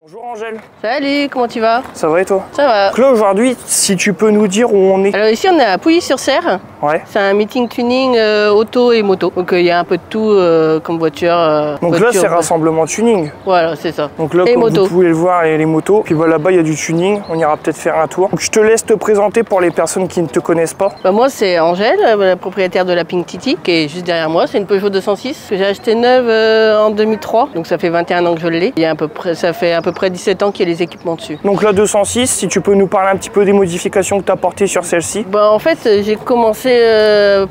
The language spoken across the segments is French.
Bonjour Angèle. Salut, comment tu vas? Ça va et toi? Ça va. Donc là aujourd'hui, si tu peux nous dire où on est. Alors ici on est à Pouilly-sur-Serre. Ouais. C'est un meeting tuning auto et moto. Donc il y a un peu de tout comme voiture. Donc là c'est rassemblement tuning. Voilà, c'est ça. Donc là et comme moto. vous pouvez le voir, il y a les motos. Puis bah, là-bas il y a du tuning, on ira peut-être faire un tour. Donc je te laisse te présenter pour les personnes qui ne te connaissent pas. Bah, moi c'est Angèle, la propriétaire de la Pink Titi, qui est juste derrière moi. C'est une Peugeot 206 que j'ai acheté neuve en 2003. Donc ça fait 21 ans que je l'ai. Ça fait à peu près 17 ans qu'il y a les équipements dessus. Donc la 206, si tu peux nous parler un petit peu des modifications que tu as apportées sur celle-ci. Bah, en fait j'ai commencé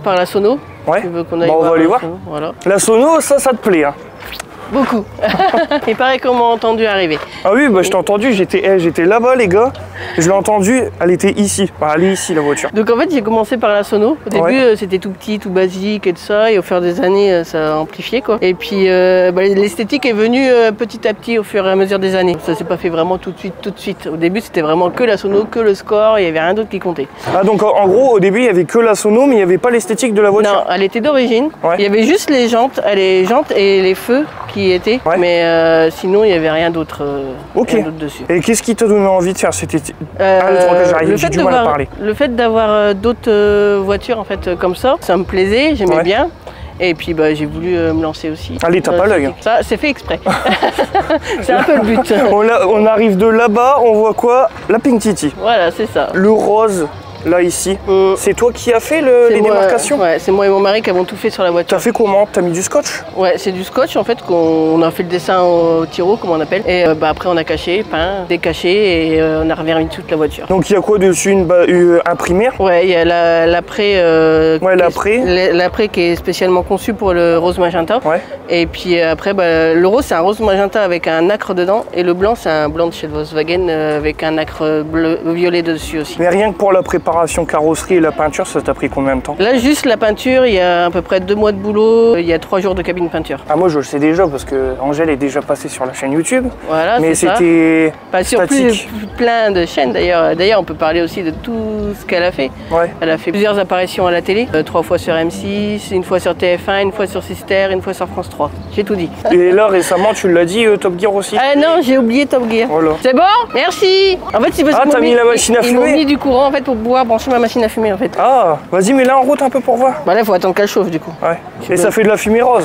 par la sono. Ouais. Tu veux qu'on aille on va aller voir. Voilà. La sono, ça te plaît hein? Beaucoup. Il paraît qu'on m'a entendu arriver. Ah oui, bah je t'ai entendu, j'étais là-bas les gars. Je l'ai entendu, elle était ici. Bah, elle est ici la voiture. Donc en fait j'ai commencé par la sono. Au début c'était tout petit, tout basique et tout ça. Et au fur des années ça a amplifié quoi. Et puis l'esthétique est venue petit à petit au fur et à mesure des années. Ça s'est pas fait vraiment tout de suite. Au début c'était vraiment que la sono, que le score. Il n'y avait rien d'autre qui comptait. Ah donc en gros au début il n'y avait que la sono mais il n'y avait pas l'esthétique de la voiture. Non, elle était d'origine. Ouais. Il y avait juste les jantes et les feux qui étaient. Ouais. Mais sinon il n'y avait rien d'autre dessus. Et qu'est-ce qui t'a donné envie de faire cette étude? Le fait d'avoir d'autres voitures en fait comme ça me plaisait, j'aimais bien. Et puis bah, j'ai voulu me lancer aussi. Allez, t'as pas l'œil. Ça, c'est fait exprès. C'est un peu le but. On arrive de là-bas, on voit quoi? La Pink Titi. Voilà, c'est ça. Le rose. Là ici, c'est toi qui as fait les démarcations? Ouais, c'est moi et mon mari qui avons tout fait sur la voiture. T'as fait comment? T'as mis du scotch? Ouais, c'est du scotch en fait qu'on a fait le dessin au tiro, comme on appelle. Et après on a caché, peint, décaché et on a reverni toute la voiture. Donc il y a quoi dessus? Un primaire? Ouais, il y a l'après. L'après qui est spécialement conçu pour le rose magenta. Ouais. Et puis après, le rose c'est un rose magenta avec un nacre dedans et le blanc c'est un blanc de chez Volkswagen avec un nacre bleu violet dessus aussi. Mais rien que pour la préparation carrosserie et la peinture, ça t'a pris combien de temps? Là, juste la peinture, il y a à peu près 2 mois de boulot, il y a 3 jours de cabine peinture. Ah, moi je le sais déjà parce que Angèle est déjà passée sur la chaîne YouTube. Voilà, mais c'était pas sur plein de chaînes d'ailleurs. D'ailleurs, on peut parler aussi de tout ce qu'elle a fait. Ouais. Elle a fait plusieurs apparitions à la télé, 3 fois sur M6, une fois sur TF1, une fois sur Sister, une fois sur France 3. J'ai tout dit. Et là, récemment, tu l'as dit, Top Gear aussi? Ah non, j'ai oublié Top Gear. Voilà. C'est bon? Merci. En fait, c'est parce que t'as mis la machine à fumer? Ils m'ont mis du courant en fait pour pouvoir brancher ma machine à fumer en fait. Ah, vas-y, mets-la en route un peu pour voir. Bah là, il faut attendre qu'elle chauffe du coup. Ouais. Et ça fait de la fumée rose?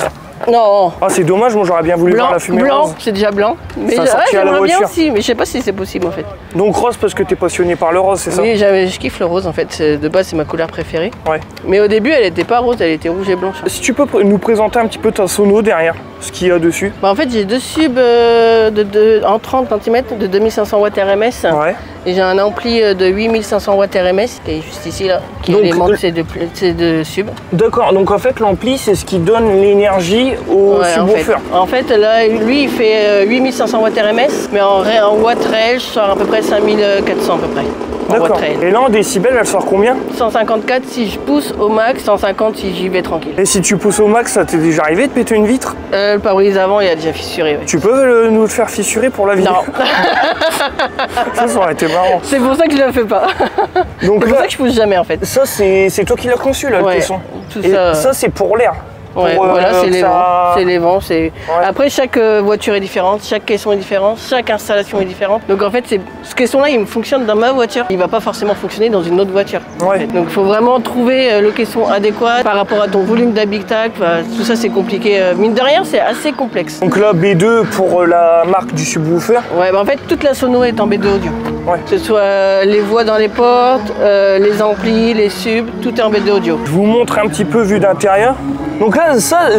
Non. Ah, c'est dommage, moi j'aurais bien voulu voir la fumée rose. Blanc, c'est déjà blanc. Mais j'aimerais bien aussi, mais je sais pas si c'est possible en fait. Donc rose parce que t'es passionné par le rose, c'est ça? Oui, je kiffe le rose en fait. De base, c'est ma couleur préférée. Ouais. Mais au début, elle était pas rose, elle était rouge et blanche. Si tu peux nous présenter un petit peu ta sono derrière, ce qu'il y a dessus. Bah, en fait, j'ai 2 subs en 30 cm de 2500 watts RMS. Ouais. Et j'ai un ampli de 8500 watts RMS qui est juste ici là, qui alimente ces deux subs. D'accord, donc en fait l'ampli c'est ce qui donne l'énergie au subwoofer. En fait là, lui il fait 8500 watts RMS, mais en watts réel je sors à peu près 5400 à peu près. D'accord. Et là en décibels elle sort combien? 154 si je pousse au max, 150 si j'y vais tranquille. Et si tu pousses au max, ça t'est déjà arrivé de péter une vitre? Le pare-brise avant il a déjà fissuré. Ouais. Tu peux nous le faire fissurer pour la vidéo? Non. Ça aurait été marrant. C'est pour ça que je le fais pas. Donc c'est pour ça que je pousse jamais en fait. Ça c'est toi qui l'as conçu là, le caisson. Et ça c'est pour l'air. Ouais, voilà, c'est les vents. C'est les vents. Après, chaque voiture est différente, chaque caisson est différent, chaque installation est différente. Donc en fait, ce caisson-là, il fonctionne dans ma voiture. Il va pas forcément fonctionner dans une autre voiture. Ouais. En fait. Donc il faut vraiment trouver le caisson adéquat par rapport à ton volume d'habitacle. Tout ça, c'est compliqué. Mine de rien, c'est assez complexe. Donc là, B2 pour la marque du subwoofer. Ouais, en fait, toute la sono est en B2 audio. Ouais. Que ce soit les voix dans les portes, les amplis, les subs, tout est en B2 audio. Je vous montre un petit peu vu d'intérieur. Donc là,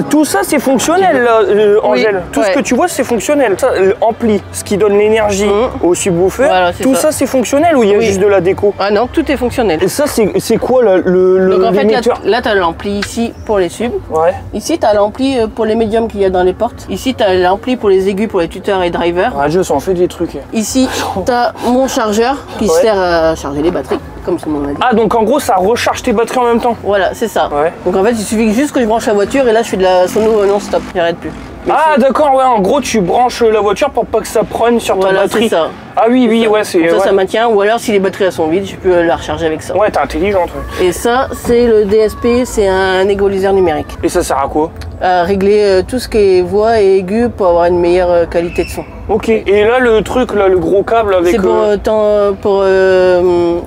tout ça c'est fonctionnel, là, Angèle. Tout ce que tu vois c'est fonctionnel. L'ampli, ce qui donne l'énergie au subwoofer, voilà, tout ça c'est fonctionnel ou il y a juste de la déco? Ah non, tout est fonctionnel. Et ça c'est quoi le Donc en fait là tu as l'ampli ici pour les subs. Ouais. Ici tu as l'ampli pour les médiums qu'il y a dans les portes. Ici tu as l'ampli pour les aigus, pour les tuteurs et drivers. Ah, je s'en fait des trucs. Ici tu as mon chargeur qui sert à charger les batteries. Comme son nom l'a dit. Ah donc en gros ça recharge tes batteries en même temps? Voilà, c'est ça. Ouais. Donc en fait il suffit juste que je branche la voiture et là je fais de la sono non-stop, j'arrête plus. Ah d'accord, ouais, en gros tu branches la voiture pour pas que ça prenne sur ta batterie. Ça. Ah oui, ouais, c'est... Ça maintient, ou alors si les batteries elles sont vides, je peux la recharger avec ça. Ouais, t'es intelligente. Ouais. Et ça, c'est le DSP, c'est un égaliseur numérique. Et ça sert à quoi? À régler tout ce qui est voix et aigu pour avoir une meilleure qualité de son. Ok, et là le truc, là, le gros câble avec... C'est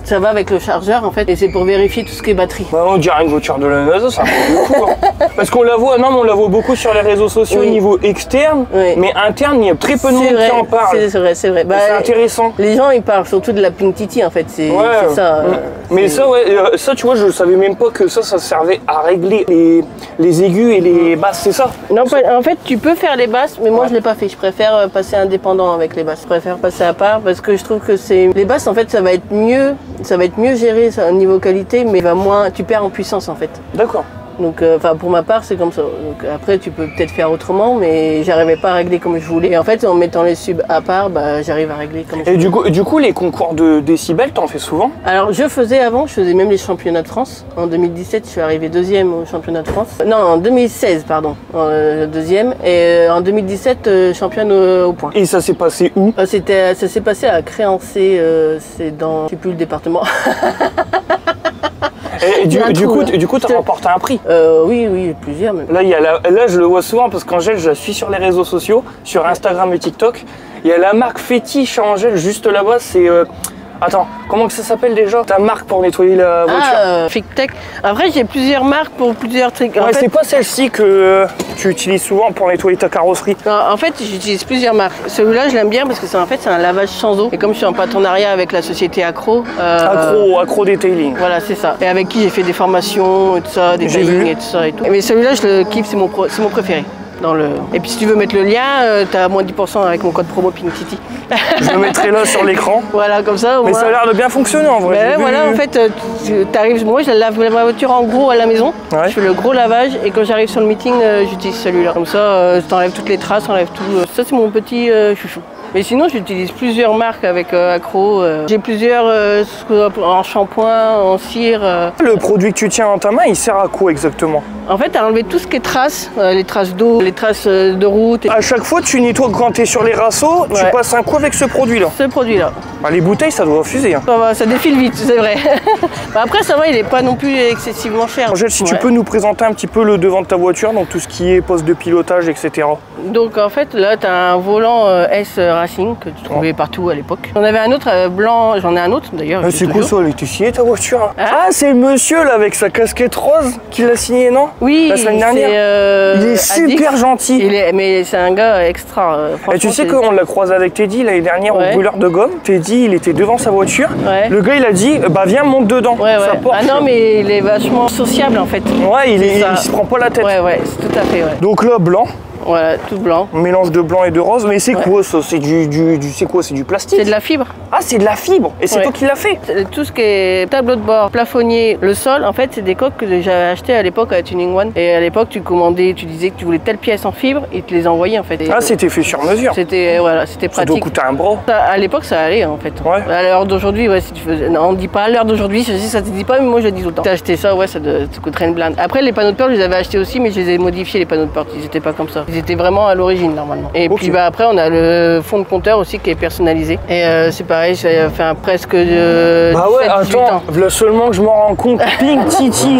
ça va avec le chargeur en fait, et c'est pour vérifier tout ce qui est batterie. Bah, on dirait une voiture de la NASA, ça un peu de fou. Hein. Parce qu'on la voit, non mais on la voit beaucoup sur les réseaux sociaux au niveau externe, mais interne, il y a très peu de monde qui en parle. C'est vrai. Bah, c'est intéressant. Les gens ils parlent surtout de la Pink Titi en fait, c'est ça. Mais ça, ça tu vois, je savais même pas que ça servait à régler les aigus et les basses, c'est ça? Non, en fait tu peux faire les basses, mais moi je l'ai pas fait, je préfère passer indépendant avec les basses. Je préfère passer à part parce que je trouve que les basses en fait ça va être mieux géré au niveau qualité, mais tu perds en puissance en fait. D'accord. Donc, pour ma part, c'est comme ça. Donc, après, tu peux peut-être faire autrement, mais j'arrivais pas à régler comme je voulais. Et en fait, en mettant les subs à part, j'arrive à régler comme je voulais. Et du coup, les concours de décibels, t'en fais souvent? Alors, je faisais même les championnats de France. En 2017, je suis arrivé deuxième au championnat de France. Non, en 2016, pardon, deuxième. Et en 2017, championne au point. Et ça s'est passé où? Ça s'est passé à Créancé, c'est dans, je sais plus le département. Et du coup, tu as remporté un prix? Oui, plusieurs même. Là, je le vois souvent parce qu'Angèle, je la suis sur les réseaux sociaux, sur Instagram et TikTok. Il y a la marque fétiche à Angèle, juste là-bas, c'est... Attends, comment que ça s'appelle déjà? Ta marque pour nettoyer la voiture? Fictech. Après, j'ai plusieurs marques pour plusieurs trucs. Ouais, c'est pas celle-ci que tu utilises souvent pour nettoyer ta carrosserie. Non, en fait, j'utilise plusieurs marques. Celui-là, je l'aime bien parce que c'est un lavage sans eau. Et comme je suis en partenariat avec la société Accro... Accro Detailing. Voilà, c'est ça. Et avec qui j'ai fait des formations et tout ça, des taillings et tout ça et tout. Mais celui-là, je le kiffe, c'est mon préféré. Et puis si tu veux mettre le lien, tu as moins 10% avec mon code promo Pink Titi. Je le mettrai là sur l'écran. Voilà, comme ça. Mais ça a l'air de bien fonctionner en vrai. Voilà, en fait, t'arrives, moi je lave ma voiture en gros à la maison. Ouais. Je fais le gros lavage et quand j'arrive sur le meeting, j'utilise celui-là. Comme ça, t'enlèves toutes les traces, t'enlèves tout. Ça, c'est mon petit chouchou. Mais sinon, j'utilise plusieurs marques avec Accro. J'ai plusieurs en shampoing, en cire. Le produit que tu tiens dans ta main, il sert à quoi exactement? En fait, à enlever tout ce qui est traces, les traces d'eau, les traces de route. À chaque fois, tu nettoies quand tu es sur les rassos, tu passes un coup avec ce produit-là? Ce produit-là. Bah, les bouteilles, ça doit refuser. Hein. Ça défile vite, c'est vrai. Après, ça va, il n'est pas non plus excessivement cher. Angèle, si tu peux nous présenter un petit peu le devant de ta voiture, donc tout ce qui est poste de pilotage, etc. Donc en fait, là, tu as un volant S Racing que tu trouvais partout à l'époque. J'en avais un autre blanc, j'en ai un autre d'ailleurs. C'est quoi ça? Elle était signée ta voiture? Ah, c'est le monsieur là avec sa casquette rose qui l'a signé, non? Oui, la semaine dernière. Il est super gentil. Mais c'est un gars extra. Et tu sais qu'on l'a croisé avec Teddy l'année dernière au brûleur de gomme. Teddy, il était devant sa voiture. Le gars, il a dit, bah viens, monte dedans. Ah non, mais il est vachement sociable en fait. Ouais, il se prend pas la tête. Ouais, c'est tout à fait. Donc là, blanc. Voilà, tout blanc. Un mélange de blanc et de rose, mais c'est quoi ça? C'est c'est quoi? C'est du plastique? C'est de la fibre. Ah, c'est de la fibre. Et c'est toi qui l'as fait? Tout ce qui est tableau de bord, plafonnier, le sol, en fait, c'est des coques que j'avais achetées à l'époque à Tuning One. Et à l'époque, tu commandais, tu disais que tu voulais telle pièce en fibre, et tu les envoyais en fait. Ah, c'était fait sur mesure. C'était pratique. Ça doit coûter un bras. À l'époque, ça allait en fait. À l'heure d'aujourd'hui, si tu faisais... Non, on dit pas à l'heure d'aujourd'hui, ça te dit pas, mais moi je le dis tout le temps. T'as acheté ça, ça te coûterait une blinde. Après, les panneaux de porte, je les avais achetés aussi, mais je les ai modifiés, les panneaux de porte. Ils étaient pas comme ça. Ils étaient vraiment à l'origine normalement. Et puis après on a le fond de compteur aussi qui est personnalisé. Et c'est pareil, j'ai fait presque de 7-18 ans. Là seulement que je m'en rends compte. Pink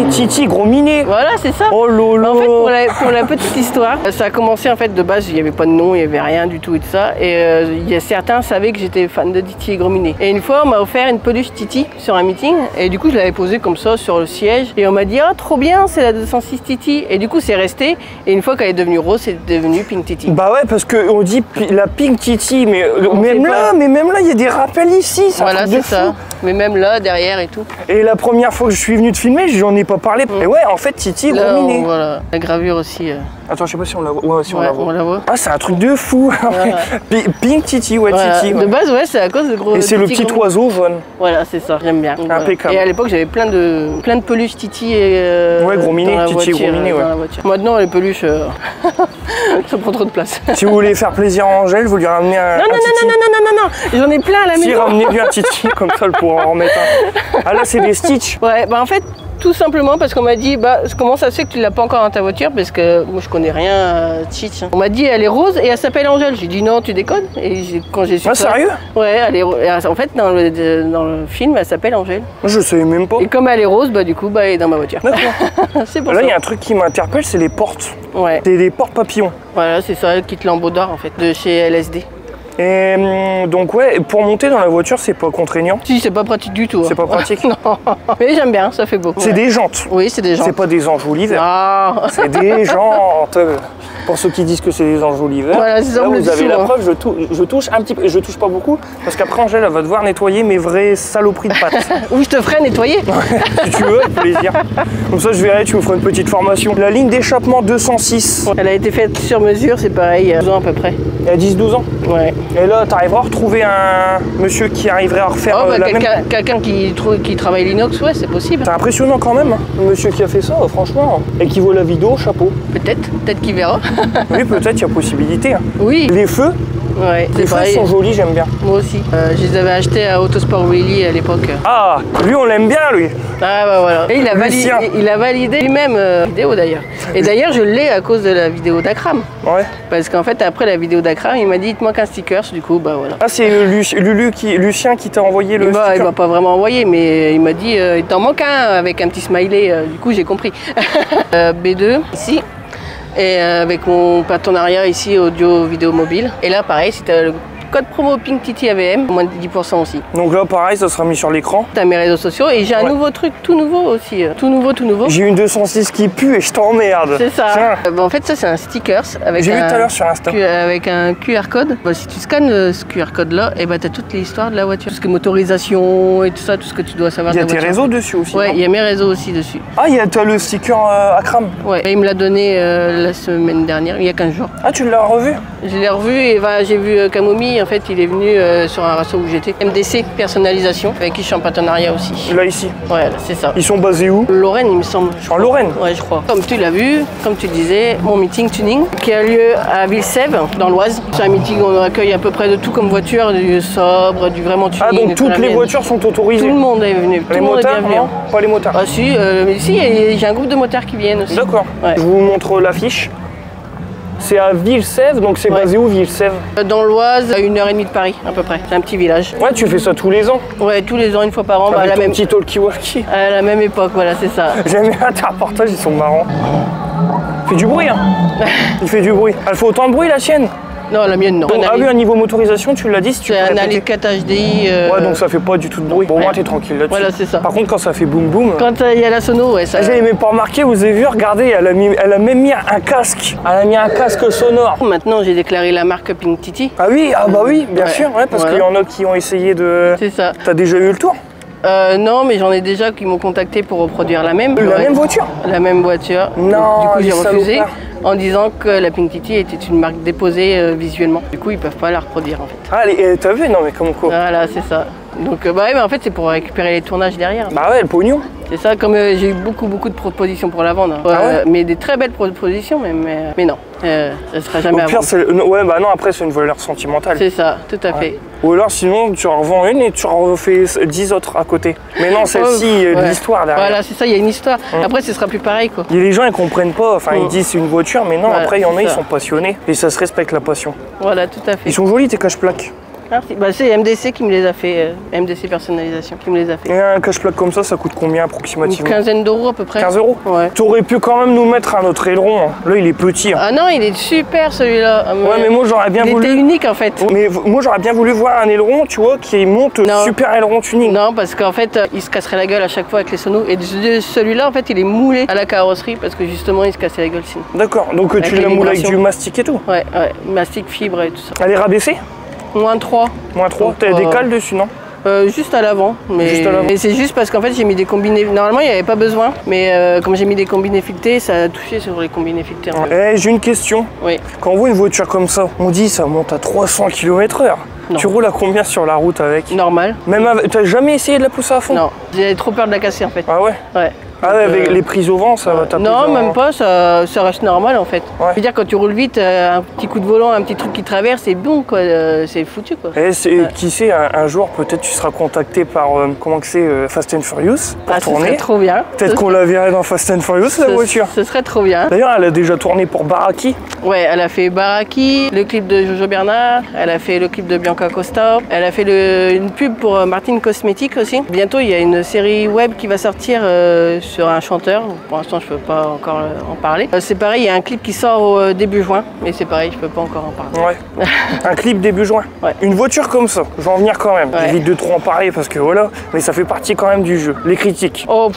Titi, gros minet. Voilà, c'est ça. Oh lolo. En fait, pour la petite histoire, ça a commencé en fait de base, il n'y avait pas de nom, il n'y avait rien du tout et tout ça. Et il y a certains savaient que j'étais fan de Titi et gros minet. Et une fois, on m'a offert une peluche Titi sur un meeting. Et du coup, je l'avais posée comme ça sur le siège. Et on m'a dit, ah, trop bien, c'est la 206 Titi. Et du coup, c'est resté. Et une fois qu'elle est devenue rose, c'est devenu Pink Titi. Bah ouais, parce qu'on dit la Pink Titi, mais même là, il y a des rappels ici. Voilà, c'est ça. Mais même là, derrière et tout. Et la première fois que je suis venu te filmer, j'en ai pas parlé. Et ouais, en fait, Titi, gros minet. Voilà, la gravure aussi. Attends, je sais pas si on la voit. Ouais, si on la voit. Ah, c'est un truc de fou. Voilà. Pink Titi, Titi. De base, c'est à cause de gros. Et c'est le petit oiseau jaune. Voilà, c'est ça, j'aime bien. Impeccable. Et à l'époque, j'avais plein de peluches Titi et. Gros minet, Titi, gros minet, Maintenant, les peluches, ça prend trop de place. Si vous voulez faire plaisir à Angèle, vous lui ramenez un Titi. Non, j'en ai plein à la maison. Si, ramenez-lui un Titi, comme ça, elle pourra en remettre un. Ah là, c'est des Stitch. Ouais, bah en fait, Tout simplement parce qu'on m'a dit, bah, comment ça se fait que tu l'as pas encore dans ta voiture? Parce que moi je connais rien à Tchitch. On m'a dit elle est rose et elle s'appelle Angèle. J'ai dit non, tu déconnes. Et quand j'ai su ça, sérieux? Ouais, en fait dans le film elle s'appelle Angèle. Je savais même pas. Et comme elle est rose, bah du coup bah elle est dans ma voiture. D'accord. C'est pour là ça. il y a un truc qui m'interpelle, c'est les portes. Ouais. C'est des portes papillons. Voilà, c'est ça, qui te l'embaudard en fait, de chez LSD. Et donc ouais, pour monter dans la voiture, c'est pas contraignant? Si, c'est pas pratique du tout. C'est pas pratique? Non, mais j'aime bien, ça fait beau. C'est des jantes? Oui, c'est des jantes. C'est pas des enjoliveurs? Ah. C'est des jantes. Pour ceux qui disent que c'est des enjoliveurs, voilà, là vous avez la preuve, je touche un petit peu, je touche pas beaucoup, parce qu'après Angèle elle va devoir nettoyer mes vraies saloperies de pattes. Oui, je te ferai nettoyer. Si tu veux, avec plaisir. Comme ça je verrai, tu me feras une petite formation. La ligne d'échappement 206. Elle a été faite sur mesure, c'est pareil, il y a 12 ans à peu près. Il y a 10-12 ans? Ouais. Et là, tu arriveras à retrouver un monsieur qui arriverait à refaire la même... Quelqu'un qui travaille l'inox, ouais, c'est possible. C'est impressionnant quand même, hein, le monsieur qui a fait ça, franchement. Et qui voit la vidéo, chapeau. Peut-être qu'il verra. Oui, peut-être, il y a possibilité. Hein. Oui. Les feux, ouais, les feux sont jolis, j'aime bien. Moi aussi. Je les avais achetés à Autosport Willy à l'époque. Ah, lui on l'aime bien, lui. Ah bah voilà. Et il a validé lui-même la vidéo d'ailleurs. Et d'ailleurs, je l'ai à cause de la vidéo d'Akram. Ouais. Parce qu'en fait, après la vidéo d'Akram, il m'a dit il te manque un sticker, du coup, bah voilà. Ah, c'est Lucien qui t'a envoyé le sticker? Il m'a pas vraiment envoyé, mais il m'a dit il t'en manque un avec un petit smiley. Du coup, j'ai compris. B2, ici. Et avec mon partenariat ici audio vidéo mobile. Et là pareil, si tu as le code promo Pink Titi AVM, moins de 10% aussi. Donc là pareil, ça sera mis sur l'écran. Tu as mes réseaux sociaux et j'ai un nouveau truc tout nouveau aussi. Tout nouveau. J'ai une 206 qui pue et je t'emmerde. C'est ça. En fait ça c'est un sticker avec j'ai vu tout à l'heure sur Insta. Avec un QR code. Bah, si tu scannes ce QR code là, et bah, tu as toute l'histoire de la voiture. Tout ce qui est motorisation et tout ça, tout ce que tu dois savoir. Il y a tes réseaux dessus aussi? Ouais, il y a mes réseaux aussi dessus. Ah, tu as le sticker Akram? Ouais, et il me l'a donné la semaine dernière, il y a 15 jours. Ah, tu l'as revu? Je l'ai revu et j'ai vu Kamomi, en fait il est venu sur un rasso où j'étais. MDC, personnalisation, avec qui je suis en partenariat aussi. Là ici? Ouais, c'est ça. Ils sont basés où? Lorraine, il me semble. En Lorraine? Ouais, je crois. Comme tu l'as vu, comme tu le disais, mon meeting tuning qui a lieu à Villesève, dans l'Oise. C'est un meeting où on accueille à peu près de tout comme voiture, du sobre, du vraiment tuning. Ah, donc toutes les voitures sont autorisées? Tout le monde est venu. Tout les le monde motards, est bienvenu. Non, pas les motards. Ah si, mais si, j'ai un groupe de motards qui viennent aussi. D'accord. Ouais. Je vous montre l'affiche. C'est à Villesève, donc c'est basé où Villesève? Dans l'Oise, à 1h30 de Paris, à peu près. C'est un petit village. Ouais, tu fais ça tous les ans? Ouais, tous les ans, une fois par an. Avec ton petit talkie-walkie. À la même époque, voilà, c'est ça. J'aime bien tes reportages, ils sont marrants. Il fait du bruit, hein. Il fait du bruit. Elle fait autant de bruit, la sienne? Non, la mienne, non. Donc, un niveau motorisation, tu l'as dit, si tu peux C'est un Ali 4 HDI. Ouais, donc ça fait pas du tout de bruit. Bon, moi, t'es tranquille là-dessus. Voilà, c'est ça. Par contre, quand ça fait boum boum. Quand il y a la sono, ouais, ça. J'avais même pas remarqué, vous avez vu, regardez, elle a même mis un casque. Elle a mis un casque sonore. Maintenant, j'ai déclaré la marque Pink Titi. Ah oui, bah oui, bien sûr, ouais, parce qu'il y en a qui ont essayé de. C'est ça. T'as déjà eu le tour? Non, mais j'en ai déjà qui m'ont contacté pour reproduire la même. La même voiture? La même voiture. Non, du coup, j'ai refusé salopards. en disant que la Pink Titi était une marque déposée visuellement. Du coup, ils peuvent pas la reproduire en fait. Ah, t'as vu? Non, mais comme quoi? Voilà, c'est ça. Donc, bah ouais, mais en fait, c'est pour récupérer les tournages derrière. Bah ouais, le pognon. C'est ça, comme j'ai eu beaucoup de propositions pour la vendre. Ah ouais? Mais des très belles propositions, mais non, ça sera jamais à vendre. Ouais, bah non, après, c'est une valeur sentimentale. C'est ça, tout à fait. Ou alors, sinon, tu en revends une et tu en refais 10 autres à côté. Mais non, celle-ci, il y a de l'histoire derrière. Voilà, c'est ça, il y a une histoire. Après, ce sera plus pareil, quoi. Et les gens, ils comprennent pas. Enfin, ils disent c'est une voiture, mais non, Voilà, après, il y en a, ils ça. sont passionnés. Et ça se respecte, la passion. Voilà, tout à fait. Ils sont jolis, tes cache-plaques. Merci. Bah, c'est MDC qui me les a fait, MDC personnalisation qui me les a fait. Et un cache-plaque comme ça coûte combien approximativement? Une quinzaine d'euros à peu près. 15 euros? Ouais. Tu aurais pu quand même nous mettre un autre aileron. Hein. Là, il est petit. Hein. Ah non, il est super celui-là. Ouais, mais moi, j'aurais bien voulu. Il était unique en fait. Mais moi, j'aurais bien voulu voir un aileron, tu vois, qui monte super aileron tuning. Non, parce qu'en fait, il se casserait la gueule à chaque fois avec les sonos. Et celui-là, en fait, il est moulé à la carrosserie parce que justement, il se cassait la gueule sinon. D'accord, donc tu l'as moulé avec du mastic et tout? Ouais, mastic, fibre et tout ça. Elle est rabaissée? Moins 3. Moins 3. T'as des cales dessus, non? Juste à l'avant, mais c'est juste parce qu'en fait j'ai mis des combinés. Normalement il n'y avait pas besoin, mais comme j'ai mis des combinés filetés, ça a touché sur les combinés filetés. En fait. J'ai une question. Oui. Quand on voit une voiture comme ça, on dit ça monte à 300 km/h. Tu roules à combien sur la route avec? Normal. Même t'as jamais essayé de la pousser à fond? Non, j'ai trop peur de la casser en fait. Ah ouais? Ouais. Ah ouais, avec les prises au vent, ça va taper. Non, même pas, ça reste normal en fait. Ouais. Je veux dire, quand tu roules vite, un petit coup de volant, un petit truc qui traverse, c'est bon quoi, c'est foutu quoi. Et qui sait, un jour peut-être tu seras contacté par, comment que c'est, Fast and Furious pour tourner. Ce serait trop bien. Peut-être qu'on la verrait dans Fast and Furious la voiture. Ce serait trop bien. D'ailleurs, elle a déjà tourné pour Baraki. Ouais, elle a fait Baraki, le clip de Jojo Bernard, elle a fait le clip de Bianca Costa, elle a fait une pub pour Martin Cosmetics aussi. Bientôt, il y a une série web qui va sortir sur un chanteur. Pour l'instant, je peux pas encore en parler. C'est pareil, il y a un clip qui sort au début juin, mais c'est pareil, je peux pas encore en parler. Ouais. Un clip début juin. Ouais. Une voiture comme ça, je vais en venir quand même. Ouais. J'évite de trop en parler parce que voilà, mais ça fait partie quand même du jeu. Les critiques. Oh,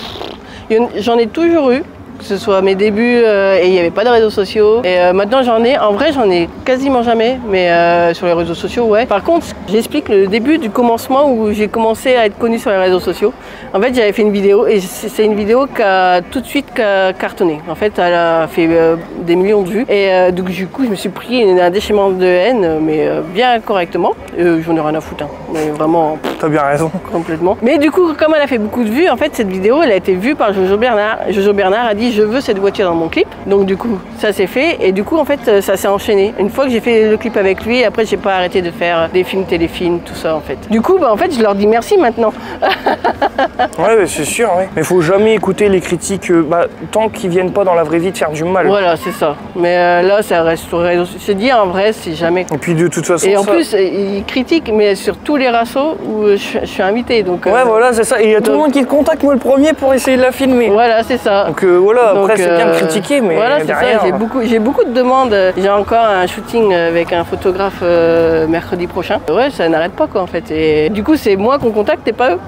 j'en ai toujours eu. Que ce soit mes débuts et il n'y avait pas de réseaux sociaux. Et maintenant en vrai j'en ai quasiment jamais, mais sur les réseaux sociaux ouais. Par contre, j'explique le début du commencement où j'ai commencé à être connue sur les réseaux sociaux. En fait j'avais fait une vidéo et c'est une vidéo qui a tout de suite cartonné. En fait elle a fait des millions de vues et donc du coup je me suis pris un déchaînement de haine mais bien correctement. J'en ai rien à foutre, hein. Mais vraiment... T'as bien raison. Complètement. Mais du coup comme elle a fait beaucoup de vues, en fait cette vidéo elle a été vue par Jojo Bernard. Jojo Bernard a dit je veux cette voiture dans mon clip, donc du coup ça s'est fait et du coup en fait ça s'est enchaîné. Une fois que j'ai fait le clip avec lui, après j'ai pas arrêté de faire des films, téléfilms, tout ça en fait. Du coup en fait je leur dis merci maintenant. Ouais c'est sûr, ouais. Mais faut jamais écouter les critiques tant qu'ils viennent pas dans la vraie vie de faire du mal. Voilà c'est ça. Mais là ça reste sur les réseaux sociaux. C'est dit en vrai c'est jamais. Et puis de toute façon. Et en plus ils critiquent mais sur tous les rassos où je suis invité donc. Ouais voilà c'est ça. Et il y a tout le monde qui te contacte moi le premier pour essayer de la filmer. Voilà c'est ça. Donc voilà. Après, c'est bien de critiquer, mais voilà, derrière... J'ai beaucoup de demandes. J'ai encore un shooting avec un photographe mercredi prochain. Ouais, ça n'arrête pas quoi en fait. Et du coup, c'est moi qu'on contacte et pas eux.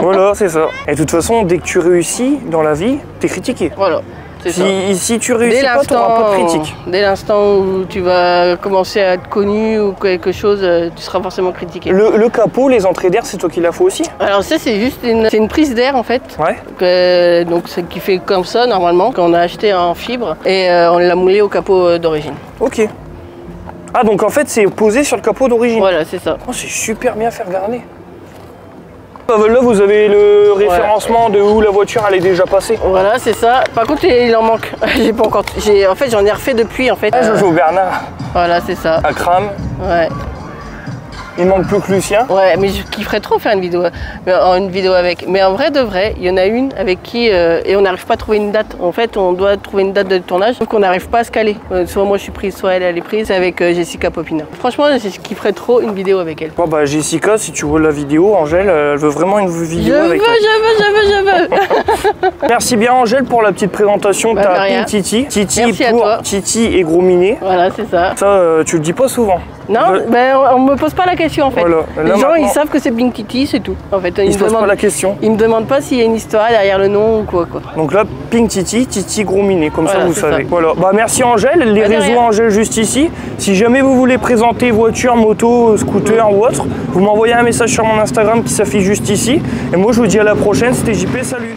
Voilà, c'est ça. Et de toute façon, dès que tu réussis dans la vie, t'es critiqué. Voilà. Si tu réussis pas, tu n'auras pas de critique. Dès l'instant où tu vas commencer à être connu ou quelque chose, tu seras forcément critiqué. Le capot, les entrées d'air, c'est toi qui l'as fait aussi? Alors ça, c'est juste une prise d'air en fait. Ouais. Donc c'est qui fait comme ça normalement, qu'on a acheté en fibre et on l'a moulé au capot d'origine. Ok. Ah donc en fait c'est posé sur le capot d'origine? Voilà, c'est ça. Oh, c'est super bien fait regarder. Là, vous avez le référencement de où la voiture elle est déjà passée. Voilà, c'est ça. Par contre, il en manque. J'ai pas encore. En fait, j'en ai refait depuis en fait. Ah, Jojo Bernard. Voilà, c'est ça. À Kram. Ouais. Il manque plus que Lucien. Ouais, mais je kifferais trop faire une vidéo avec. Mais en vrai de vrai, il y en a une avec qui et on n'arrive pas à trouver une date. En fait, on doit trouver une date de tournage, sauf qu'on n'arrive pas à se caler. Soit moi je suis prise, soit elle est prise. C'est avec Jessica Popina. Franchement, je kifferais trop une vidéo avec elle. Bon bah Jessica, si tu vois la vidéo, Angèle, elle veut vraiment une vidéo avec toi. Je veux. Merci bien Angèle pour la petite présentation de ta Pink Titi. Titi pour Titi et Gros Minet. Voilà, c'est ça. Ça, tu le dis pas souvent. Non, ben, on me pose pas la question en fait. Voilà. Les gens ils savent que c'est Pink Titi, c'est tout. En fait, ils se posent pas la question. Ils me demandent pas s'il y a une histoire derrière le nom ou quoi. Donc là, Pink Titi, Titi Gros Minet, comme ça vous savez. Voilà. Bah merci Angèle, les réseaux Angèle juste ici. Si jamais vous voulez présenter voiture, moto, scooter ou autre, vous m'envoyez un message sur mon Instagram qui s'affiche juste ici. Et moi je vous dis à la prochaine, c'était JP, salut.